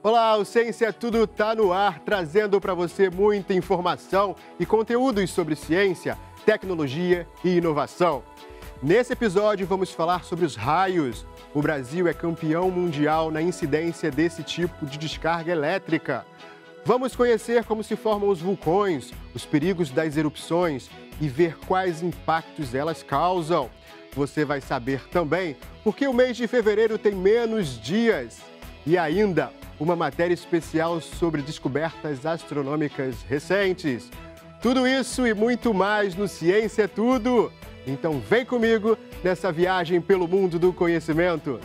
Olá, o Ciência Tudo está no ar, trazendo para você muita informação e conteúdos sobre ciência, tecnologia e inovação. Nesse episódio vamos falar sobre os raios. O Brasil é campeão mundial na incidência desse tipo de descarga elétrica. Vamos conhecer como se formam os vulcões, os perigos das erupções e ver quais impactos elas causam. Você vai saber também por que o mês de fevereiro tem menos dias. E ainda, uma matéria especial sobre descobertas astronômicas recentes. Tudo isso e muito mais no Ciência é Tudo. Então vem comigo nessa viagem pelo mundo do conhecimento.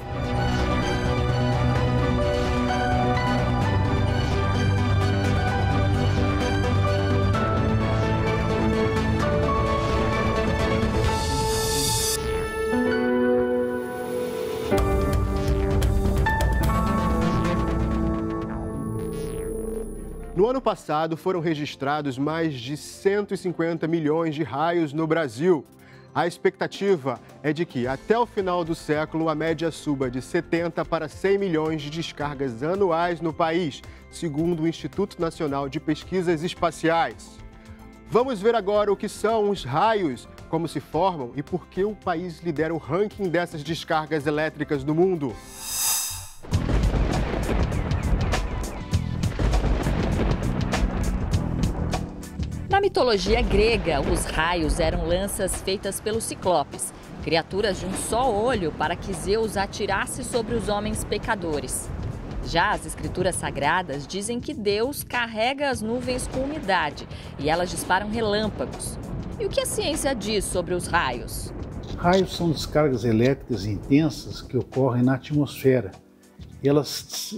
No ano passado, foram registrados mais de 150 milhões de raios no Brasil. A expectativa é de que, até o final do século, a média suba de 70 para 100 milhões de descargas anuais no país, segundo o Instituto Nacional de Pesquisas Espaciais. Vamos ver agora o que são os raios, como se formam e por que o país lidera o ranking dessas descargas elétricas no mundo. Na mitologia grega, os raios eram lanças feitas pelos ciclopes, criaturas de um só olho para que Zeus atirasse sobre os homens pecadores. Já as escrituras sagradas dizem que Deus carrega as nuvens com umidade e elas disparam relâmpagos. E o que a ciência diz sobre os raios? Raios são descargas elétricas intensas que ocorrem na atmosfera. Elas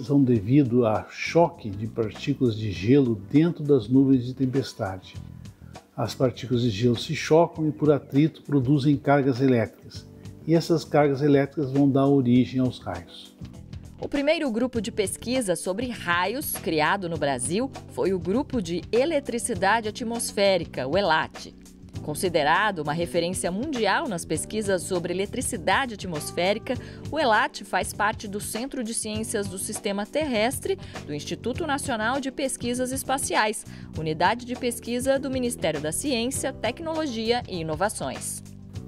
são devido a choque de partículas de gelo dentro das nuvens de tempestade. As partículas de gelo se chocam e, por atrito, produzem cargas elétricas. E essas cargas elétricas vão dar origem aos raios. O primeiro grupo de pesquisa sobre raios criado no Brasil foi o Grupo de Eletricidade Atmosférica, o ELAT. Considerado uma referência mundial nas pesquisas sobre eletricidade atmosférica, o ELAT faz parte do Centro de Ciências do Sistema Terrestre do Instituto Nacional de Pesquisas Espaciais, unidade de pesquisa do Ministério da Ciência, Tecnologia e Inovações.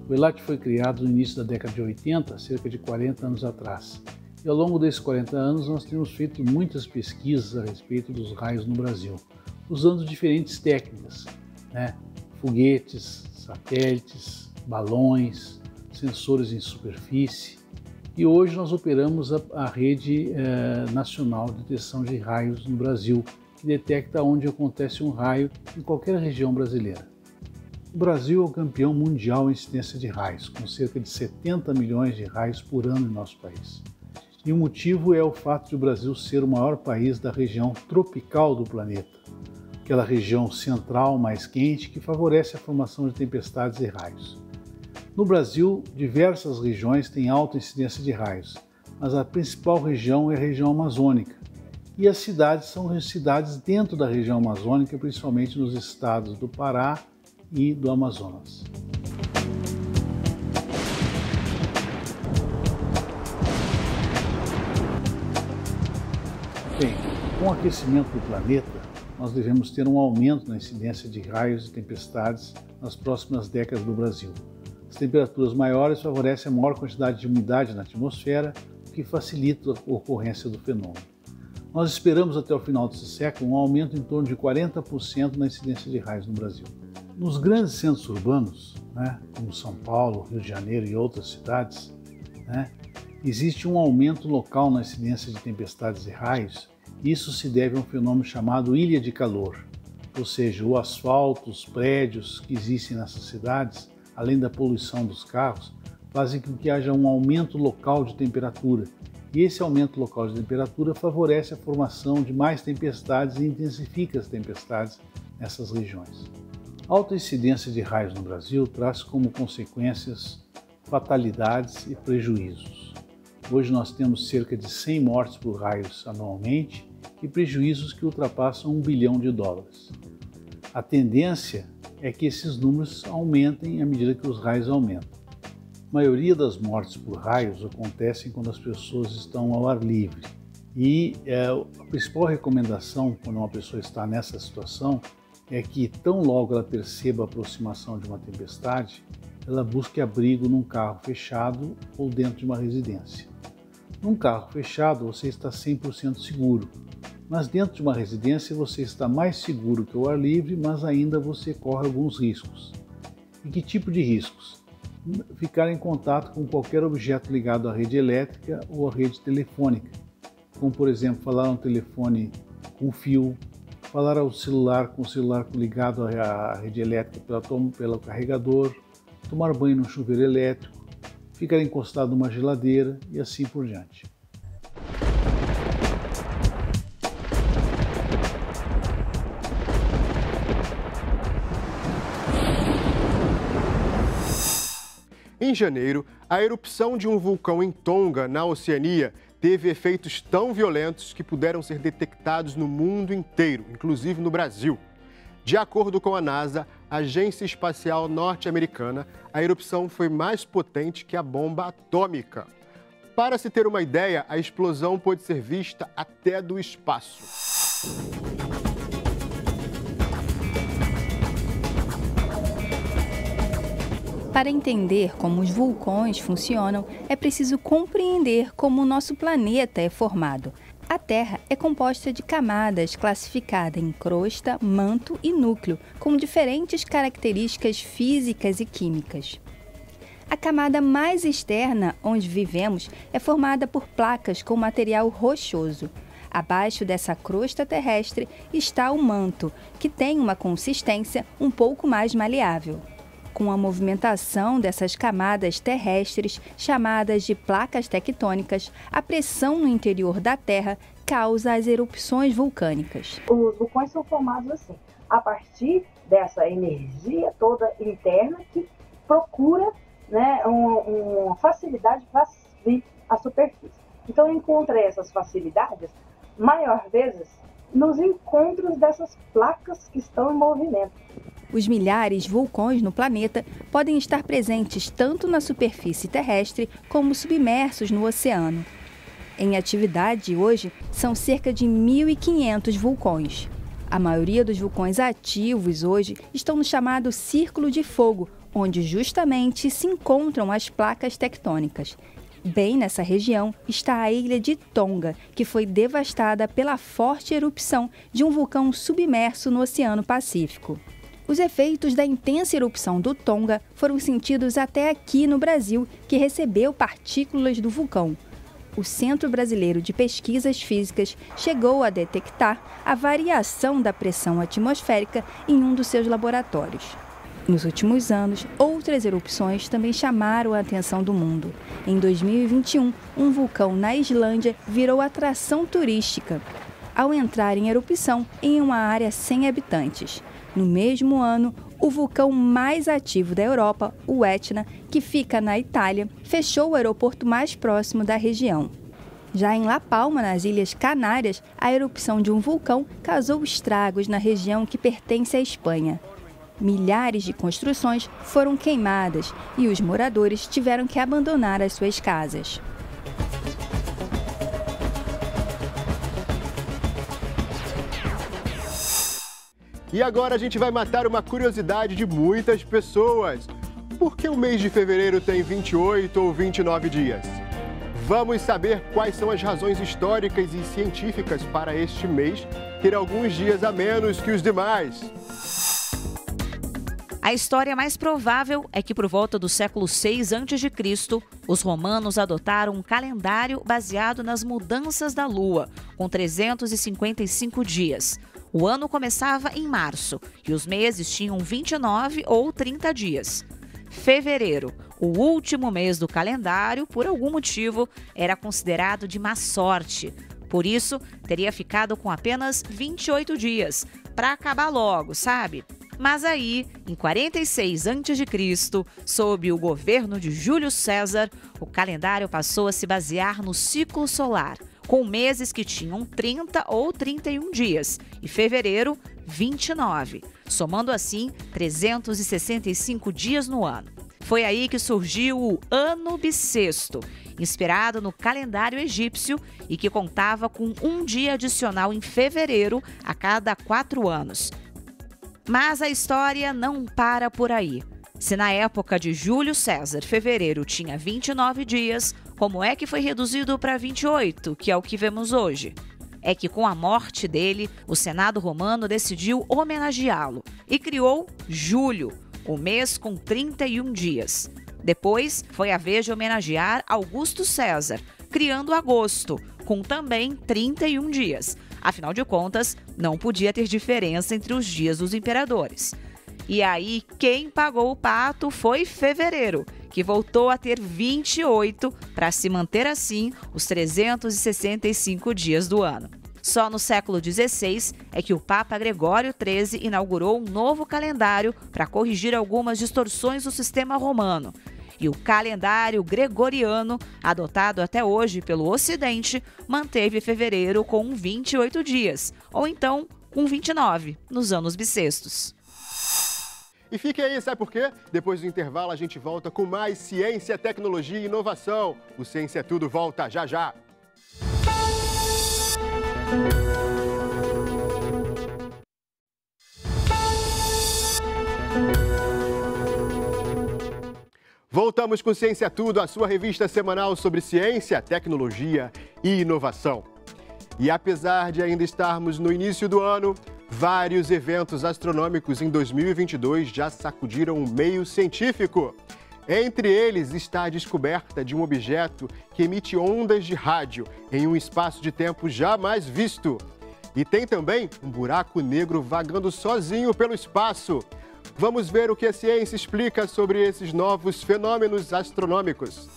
O ELAT foi criado no início da década de 80, cerca de 40 anos atrás. E ao longo desses 40 anos nós temos feito muitas pesquisas a respeito dos raios no Brasil, usando diferentes técnicas, foguetes, satélites, balões, sensores em superfície. E hoje nós operamos a rede nacional de detecção de raios no Brasil, que detecta onde acontece um raio em qualquer região brasileira. O Brasil é o campeão mundial em incidência de raios, com cerca de 70 milhões de raios por ano em nosso país. E o motivo é o fato de o Brasil ser o maior país da região tropical do planeta, aquela região central mais quente que favorece a formação de tempestades e raios. No Brasil, diversas regiões têm alta incidência de raios, mas a principal região é a região amazônica. E as cidades são cidades dentro da região amazônica, principalmente nos estados do Pará e do Amazonas. Bem, com o aquecimento do planeta, nós devemos ter um aumento na incidência de raios e tempestades nas próximas décadas no Brasil. As temperaturas maiores favorecem a maior quantidade de umidade na atmosfera, o que facilita a ocorrência do fenômeno. Nós esperamos até o final desse século um aumento em torno de 40% na incidência de raios no Brasil. Nos grandes centros urbanos, como São Paulo, Rio de Janeiro e outras cidades, existe um aumento local na incidência de tempestades e raios. Isso se deve a um fenômeno chamado ilha de calor, ou seja, o asfalto, os prédios que existem nessas cidades, além da poluição dos carros, fazem com que haja um aumento local de temperatura. E esse aumento local de temperatura favorece a formação de mais tempestades e intensifica as tempestades nessas regiões. A alta incidência de raios no Brasil traz como consequências fatalidades e prejuízos. Hoje nós temos cerca de 100 mortes por raios anualmente e prejuízos que ultrapassam $1 bilhão. A tendência é que esses números aumentem à medida que os raios aumentam. A maioria das mortes por raios acontecem quando as pessoas estão ao ar livre. E a principal recomendação quando uma pessoa está nessa situação é que tão logo ela perceba a aproximação de uma tempestade, ela busque abrigo num carro fechado ou dentro de uma residência. Num carro fechado você está 100% seguro, mas dentro de uma residência você está mais seguro que ao ar livre, mas ainda você corre alguns riscos. E que tipo de riscos? Ficar em contato com qualquer objeto ligado à rede elétrica ou à rede telefônica, como por exemplo falar no telefone com fio, falar ao celular com o celular ligado à rede elétrica pelo carregador, tomar banho no chuveiro elétrico, ficar encostado numa geladeira e assim por diante. Em janeiro, a erupção de um vulcão em Tonga, na Oceania, teve efeitos tão violentos que puderam ser detectados no mundo inteiro, inclusive no Brasil. De acordo com a NASA, a Agência Espacial Norte-Americana, a erupção foi mais potente que a bomba atômica. Para se ter uma ideia, a explosão pôde ser vista até do espaço. Para entender como os vulcões funcionam, é preciso compreender como o nosso planeta é formado. A Terra é composta de camadas classificadas em crosta, manto e núcleo, com diferentes características físicas e químicas. A camada mais externa, onde vivemos, é formada por placas com material rochoso. Abaixo dessa crosta terrestre está o manto, que tem uma consistência um pouco mais maleável. Com a movimentação dessas camadas terrestres, chamadas de placas tectônicas, a pressão no interior da Terra causa as erupções vulcânicas. Os vulcões são formados assim, a partir dessa energia toda interna que procura, né, uma facilidade para subir à superfície. Então, encontra essas facilidades, maior vezes, nos encontros dessas placas que estão em movimento. Os milhares de vulcões no planeta podem estar presentes tanto na superfície terrestre como submersos no oceano. Em atividade hoje, são cerca de 1.500 vulcões. A maioria dos vulcões ativos hoje estão no chamado Círculo de Fogo, onde justamente se encontram as placas tectônicas. Bem nessa região está a ilha de Tonga, que foi devastada pela forte erupção de um vulcão submerso no Oceano Pacífico. Os efeitos da intensa erupção do Tonga foram sentidos até aqui no Brasil, que recebeu partículas do vulcão. O Centro Brasileiro de Pesquisas Físicas chegou a detectar a variação da pressão atmosférica em um dos seus laboratórios. Nos últimos anos, outras erupções também chamaram a atenção do mundo. Em 2021, um vulcão na Islândia virou atração turística, ao entrar em erupção em uma área sem habitantes. No mesmo ano, o vulcão mais ativo da Europa, o Etna, que fica na Itália, fechou o aeroporto mais próximo da região. Já em La Palma, nas Ilhas Canárias, a erupção de um vulcão causou estragos na região que pertence à Espanha. Milhares de construções foram queimadas e os moradores tiveram que abandonar as suas casas. E agora a gente vai matar uma curiosidade de muitas pessoas. Por que o mês de fevereiro tem 28 ou 29 dias? Vamos saber quais são as razões históricas e científicas para este mês ter alguns dias a menos que os demais. A história mais provável é que por volta do século VI a.C., os romanos adotaram um calendário baseado nas mudanças da Lua, com 355 dias. O ano começava em março e os meses tinham 29 ou 30 dias. Fevereiro, o último mês do calendário, por algum motivo, era considerado de má sorte. Por isso, teria ficado com apenas 28 dias, para acabar logo, sabe? Mas aí, em 46 a.C., sob o governo de Júlio César, o calendário passou a se basear no ciclo solar, com meses que tinham 30 ou 31 dias, e fevereiro, 29, somando assim 365 dias no ano. Foi aí que surgiu o Ano Bissexto, inspirado no calendário egípcio e que contava com um dia adicional em fevereiro a cada 4 anos. Mas a história não para por aí. Se na época de Júlio César, fevereiro tinha 29 dias, como é que foi reduzido para 28, que é o que vemos hoje? É que com a morte dele, o Senado romano decidiu homenageá-lo e criou Júlio, o mês com 31 dias. Depois, foi a vez de homenagear Augusto César, criando agosto, com também 31 dias. Afinal de contas, não podia ter diferença entre os dias dos imperadores. E aí, quem pagou o pato foi fevereiro, que voltou a ter 28 para se manter assim os 365 dias do ano. Só no século XVI é que o Papa Gregório XIII inaugurou um novo calendário para corrigir algumas distorções do sistema romano. E o calendário gregoriano, adotado até hoje pelo Ocidente, manteve fevereiro com 28 dias, ou então com 29, nos anos bissextos. E fique aí, sabe por quê? Depois do intervalo a gente volta com mais ciência, tecnologia e inovação. O Ciência é Tudo volta já já. Voltamos com Ciência Tudo, a sua revista semanal sobre ciência, tecnologia e inovação. E apesar de ainda estarmos no início do ano, vários eventos astronômicos em 2022 já sacudiram o meio científico. Entre eles está a descoberta de um objeto que emite ondas de rádio em um espaço de tempo jamais visto. E tem também um buraco negro vagando sozinho pelo espaço. Vamos ver o que a ciência explica sobre esses novos fenômenos astronômicos.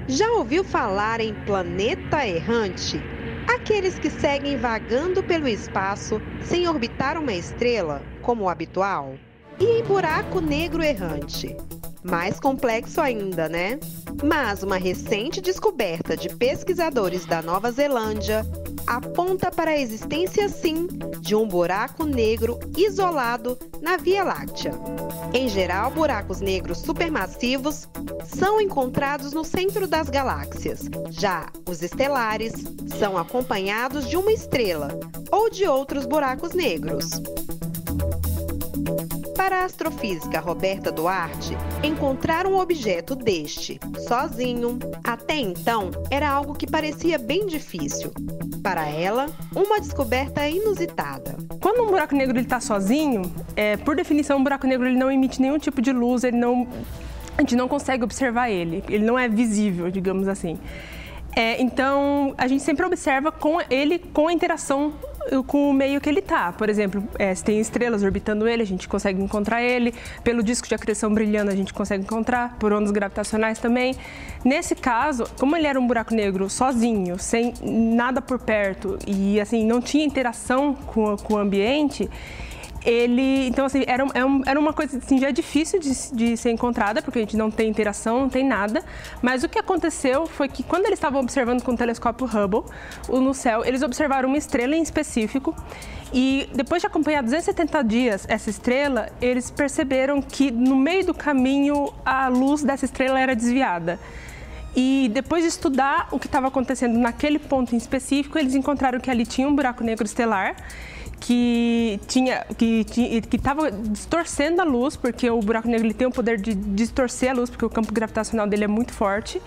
Já ouviu falar em planeta errante? Aqueles que seguem vagando pelo espaço sem orbitar uma estrela, como o habitual? E em buraco negro errante? Mais complexo ainda, né? Mas uma recente descoberta de pesquisadores da Nova Zelândia aponta para a existência, sim, de um buraco negro isolado na Via Láctea. Em geral, buracos negros supermassivos são encontrados no centro das galáxias. Já os estelares são acompanhados de uma estrela ou de outros buracos negros. Para a astrofísica Roberta Duarte, encontrar um objeto deste, sozinho, até então, era algo que parecia bem difícil. Para ela, uma descoberta inusitada. Quando um buraco negro está sozinho, por definição, um buraco negro ele não emite nenhum tipo de luz, a gente não consegue observar ele não é visível, digamos assim. Então, a gente sempre observa com a interação com o meio que ele está. Por exemplo, se tem estrelas orbitando ele, a gente consegue encontrar ele. Pelo disco de acreção brilhando, a gente consegue encontrar. Por ondas gravitacionais também. Nesse caso, como ele era um buraco negro sozinho, sem nada por perto e assim não tinha interação com o ambiente, então assim, era uma coisa assim, já difícil de ser encontrada, porque a gente não tem interação, não tem nada. Mas o que aconteceu foi que quando eles estavam observando com o telescópio Hubble no céu, eles observaram uma estrela em específico. E depois de acompanhar 270 dias essa estrela, eles perceberam que no meio do caminho a luz dessa estrela era desviada. E depois de estudar o que estava acontecendo naquele ponto em específico, eles encontraram que ali tinha um buraco negro estelar que estava distorcendo a luz, porque o buraco negro ele tem o poder de distorcer a luz, porque o campo gravitacional dele é muito forte,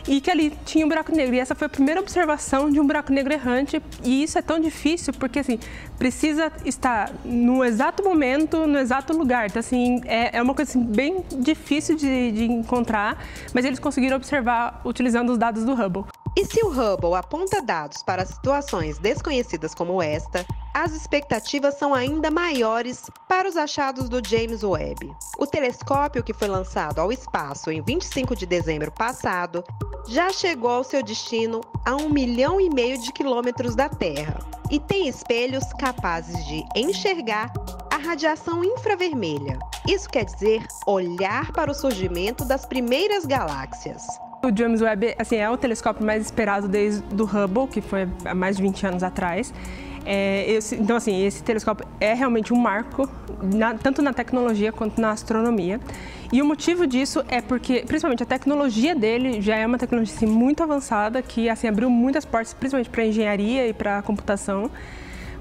e que ali tinha um buraco negro. E essa foi a primeira observação de um buraco negro errante, e isso é tão difícil porque assim, precisa estar no exato momento, no exato lugar. Então assim, é uma coisa assim, bem difícil de encontrar, mas eles conseguiram observar utilizando os dados do Hubble. E se o Hubble aponta dados para situações desconhecidas como esta, as expectativas são ainda maiores para os achados do James Webb. O telescópio, que foi lançado ao espaço em 25 de dezembro passado, já chegou ao seu destino a 1,5 milhão de quilômetros da Terra e tem espelhos capazes de enxergar a radiação infravermelha. Isso quer dizer olhar para o surgimento das primeiras galáxias. O James Webb assim, é o telescópio mais esperado desde o Hubble, que foi há mais de 20 anos atrás. Então, assim, esse telescópio é realmente um marco, tanto na tecnologia quanto na astronomia. E o motivo disso é porque, principalmente, a tecnologia dele já é uma tecnologia assim, muito avançada, que assim, abriu muitas portas, principalmente para a engenharia e para a computação.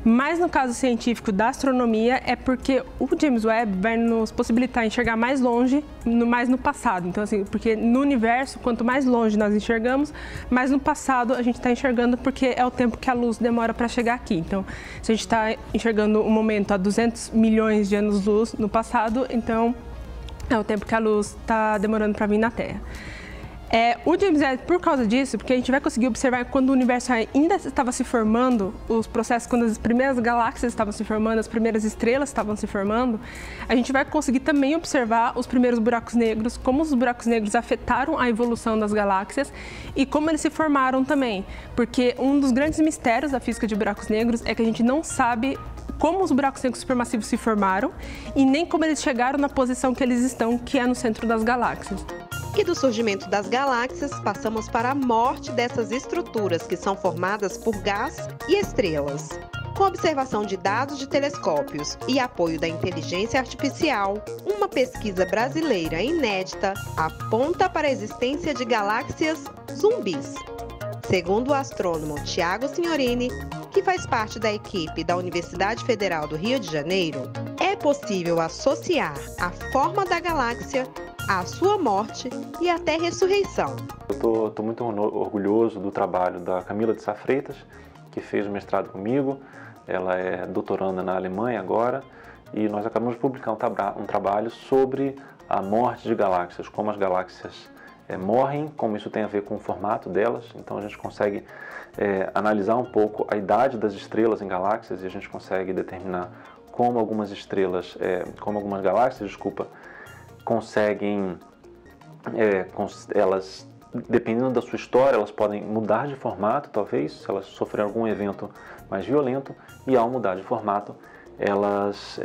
Mas no caso científico da astronomia é porque o James Webb vai nos possibilitar enxergar mais longe, mais no passado. Então, assim, porque no universo, quanto mais longe nós enxergamos, mais no passado a gente está enxergando, porque é o tempo que a luz demora para chegar aqui. Então, se a gente está enxergando um momento a 200 milhões de anos-luz no passado, então é o tempo que a luz está demorando para vir na Terra. O James Webb, por causa disso, porque a gente vai conseguir observar quando o universo ainda estava se formando, os processos, quando as primeiras galáxias estavam se formando, as primeiras estrelas estavam se formando, a gente vai conseguir também observar os primeiros buracos negros, como os buracos negros afetaram a evolução das galáxias e como eles se formaram também. Porque um dos grandes mistérios da física de buracos negros é que a gente não sabe como os buracos negros supermassivos se formaram e nem como eles chegaram na posição que eles estão, que é no centro das galáxias. E do surgimento das galáxias, passamos para a morte dessas estruturas que são formadas por gás e estrelas. Com observação de dados de telescópios e apoio da inteligência artificial, uma pesquisa brasileira inédita aponta para a existência de galáxias zumbis. Segundo o astrônomo Tiago Signorini, que faz parte da equipe da Universidade Federal do Rio de Janeiro, é possível associar a forma da galáxia à sua morte e até ressurreição. Eu estou muito orgulhoso do trabalho da Camila de Sá Freitas, que fez o mestrado comigo. Ela é doutoranda na Alemanha agora e nós acabamos de publicar um trabalho sobre a morte de galáxias, como as galáxias morrem, como isso tem a ver com o formato delas. Então a gente consegue analisar um pouco a idade das estrelas em galáxias e a gente consegue determinar como algumas galáxias, conseguem, elas, dependendo da sua história, elas podem mudar de formato, talvez, se elas sofrerem algum evento mais violento, e ao mudar de formato, elas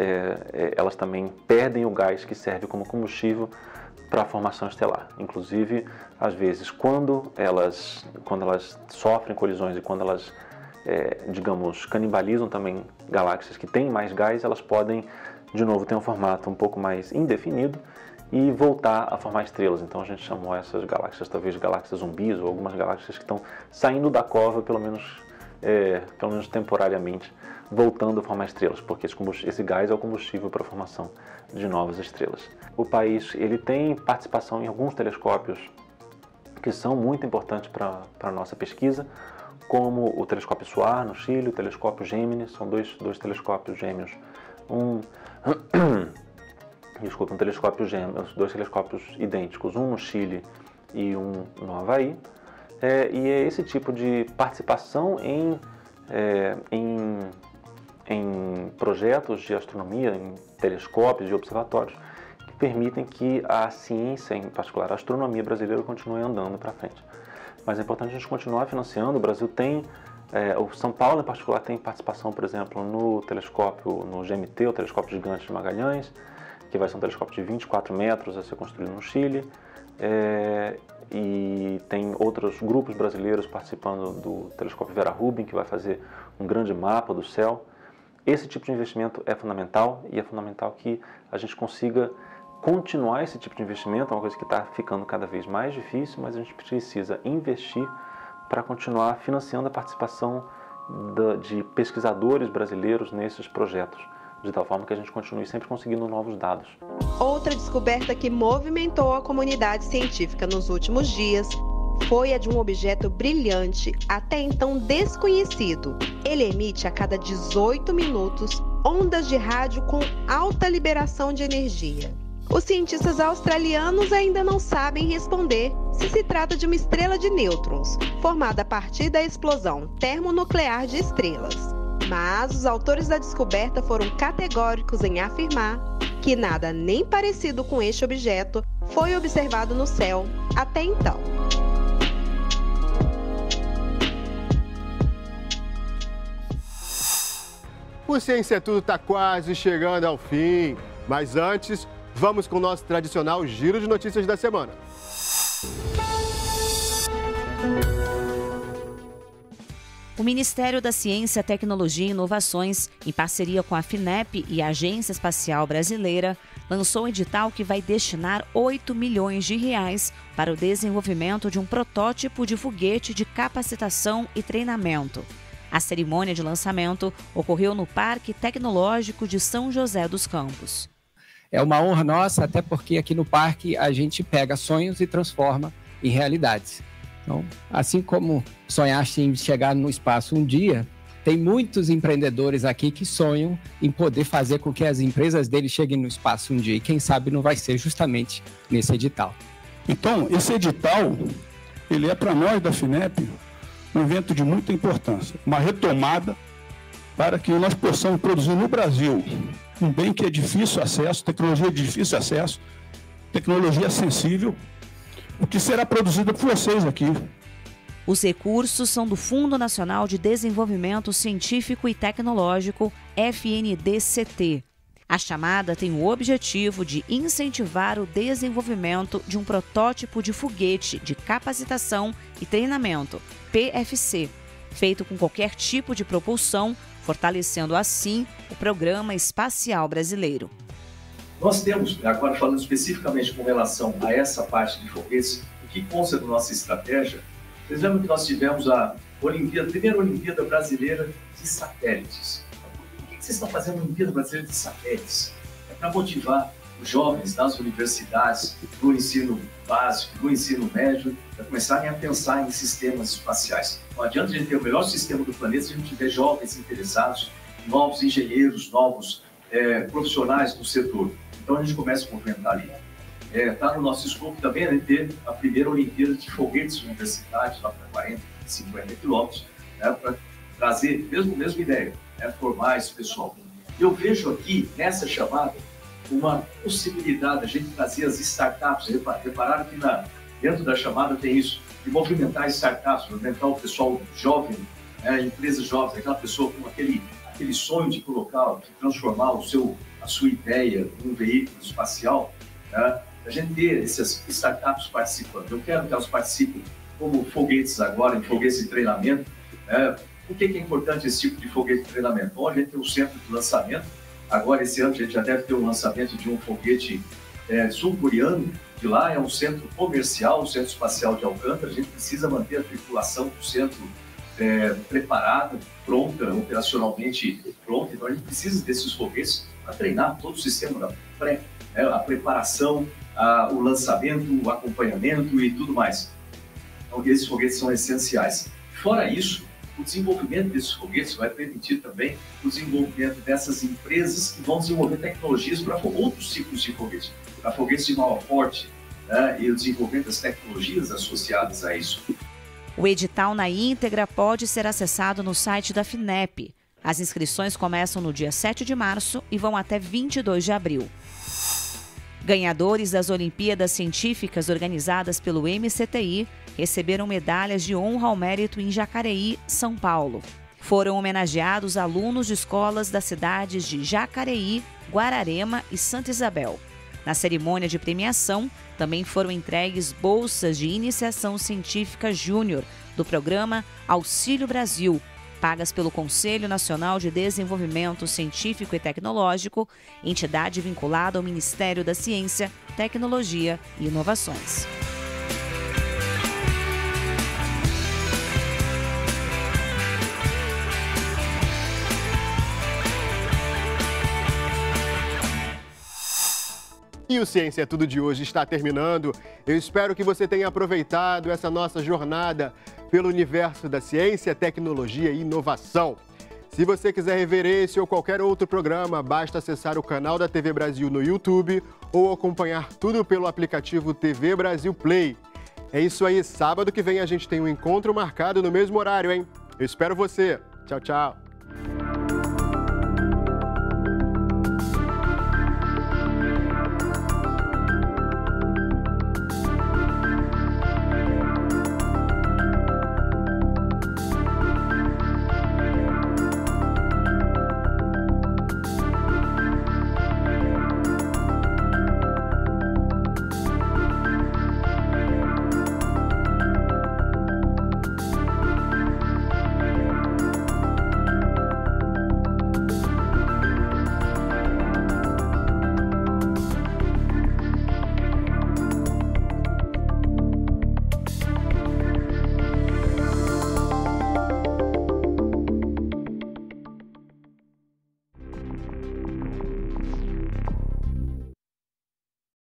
também perdem o gás que serve como combustível para a formação estelar. Inclusive, às vezes, quando elas sofrem colisões e quando elas, canibalizam também galáxias que têm mais gás, elas podem, de novo, ter um formato um pouco mais indefinido e voltar a formar estrelas. Então a gente chamou essas galáxias, talvez galáxias zumbis, ou algumas galáxias que estão saindo da cova, pelo menos temporariamente, voltando a formar estrelas, porque esse gás é o combustível para a formação de novas estrelas. O país ele tem participação em alguns telescópios que são muito importantes para a nossa pesquisa, como o telescópio SOAR no Chile, o telescópio Gemini, são dois telescópios gêmeos, dois telescópios idênticos, um no Chile e um no Havaí. E é esse tipo de participação em projetos de astronomia, em telescópios e observatórios, que permitem que a ciência, em particular a astronomia brasileira, continue andando para frente. Mas é importante a gente continuar financiando. O Brasil tem, o São Paulo em particular tem participação, por exemplo, no GMT, o Telescópio Gigante de Magalhães, que vai ser um telescópio de 24 metros a ser construído no Chile. E tem outros grupos brasileiros participando do telescópio Vera Rubin, que vai fazer um grande mapa do céu. Esse tipo de investimento é fundamental, e é fundamental que a gente consiga continuar esse tipo de investimento. É uma coisa que está ficando cada vez mais difícil, mas a gente precisa investir para continuar financiando a participação de pesquisadores brasileiros nesses projetos, de tal forma que a gente continue sempre conseguindo novos dados. Outra descoberta que movimentou a comunidade científica nos últimos dias foi a de um objeto brilhante, até então desconhecido. Ele emite a cada 18 minutos ondas de rádio com alta liberação de energia. Os cientistas australianos ainda não sabem responder se trata de uma estrela de nêutrons, formada a partir da explosão termonuclear de estrelas. Mas os autores da descoberta foram categóricos em afirmar que nada nem parecido com este objeto foi observado no céu até então. O Ciência é Tudo está quase chegando ao fim, mas antes, vamos com o nosso tradicional giro de notícias da semana. O Ministério da Ciência, Tecnologia e Inovações, em parceria com a FINEP e a Agência Espacial Brasileira, lançou um edital que vai destinar R$8 milhões para o desenvolvimento de um protótipo de foguete de capacitação e treinamento. A cerimônia de lançamento ocorreu no Parque Tecnológico de São José dos Campos. É uma honra nossa, até porque aqui no parque a gente pega sonhos e transforma em realidades. Então, assim como sonhaste em chegar no espaço um dia, tem muitos empreendedores aqui que sonham em poder fazer com que as empresas deles cheguem no espaço um dia. E quem sabe não vai ser justamente nesse edital. Então, esse edital, ele é para nós da FINEP um evento de muita importância. Uma retomada para que nós possamos produzir no Brasil um bem que é difícil acesso, tecnologia de difícil acesso, tecnologia sensível, o que será produzido por vocês aqui. Os recursos são do Fundo Nacional de Desenvolvimento Científico e Tecnológico, FNDCT. A chamada tem o objetivo de incentivar o desenvolvimento de um protótipo de foguete de capacitação e treinamento, PFC, feito com qualquer tipo de propulsão, fortalecendo assim o Programa Espacial Brasileiro. Nós temos, agora falando especificamente com relação a essa parte de foguetes, o que consta da nossa estratégia. Vocês lembram que nós tivemos a primeira Olimpíada Brasileira de Satélites. Por que vocês estão fazendo a Olimpíada Brasileira de Satélites? É para motivar os jovens das universidades, do ensino básico, do ensino médio, a começarem a pensar em sistemas espaciais. Não adianta a gente ter o melhor sistema do planeta se a gente tiver jovens interessados, novos engenheiros, novos profissionais do setor. Então a gente começa a movimentar ali. Está no nosso escopo também a gente ter a primeira Olimpíada de foguetes universitários, lá para 40, 50 quilômetros, para trazer mesma ideia, formar esse pessoal. Eu vejo aqui, nessa chamada, uma possibilidade de a gente trazer as startups. Repararam que dentro da chamada tem isso, de movimentar startups, movimentar o pessoal jovem, empresas jovens, aquela pessoa com aquele sonho de colocar, de transformar a sua ideia num veículo espacial, a gente ter essas startups participando. Eu quero que elas participem como foguetes agora, em foguetes de treinamento. Por que é importante esse tipo de foguete de treinamento? Bom, a gente tem um centro de lançamento. Agora, esse ano, a gente já deve ter um lançamento de um foguete sul-coreano. De lá é um centro comercial, um centro espacial de Alcântara. A gente precisa manter a tripulação do centro preparada, pronta, operacionalmente pronta. Então, a gente precisa desses foguetes para treinar todo o sistema a preparação, o lançamento, o acompanhamento e tudo mais. Então, esses foguetes são essenciais. Fora isso, o desenvolvimento desses foguetes vai permitir também o desenvolvimento dessas empresas que vão desenvolver tecnologias para outros tipos de foguetes, para foguetes de maior porte, e o desenvolvimento das tecnologias associadas a isso. O edital na íntegra pode ser acessado no site da FINEP. As inscrições começam no dia 7 de março e vão até 22 de abril. Ganhadores das Olimpíadas Científicas organizadas pelo MCTI receberam medalhas de honra ao mérito em Jacareí, São Paulo. Foram homenageados alunos de escolas das cidades de Jacareí, Guararema e Santa Isabel. Na cerimônia de premiação, também foram entregues bolsas de iniciação científica júnior do programa Auxílio Brasil, pagas pelo Conselho Nacional de Desenvolvimento Científico e Tecnológico, entidade vinculada ao Ministério da Ciência, Tecnologia e Inovações. E o Ciência é Tudo de hoje está terminando. Eu espero que você tenha aproveitado essa nossa jornada pelo universo da ciência, tecnologia e inovação. Se você quiser rever esse ou qualquer outro programa, basta acessar o canal da TV Brasil no YouTube ou acompanhar tudo pelo aplicativo TV Brasil Play. É isso aí, sábado que vem a gente tem um encontro marcado no mesmo horário, hein? Eu espero você. Tchau, tchau.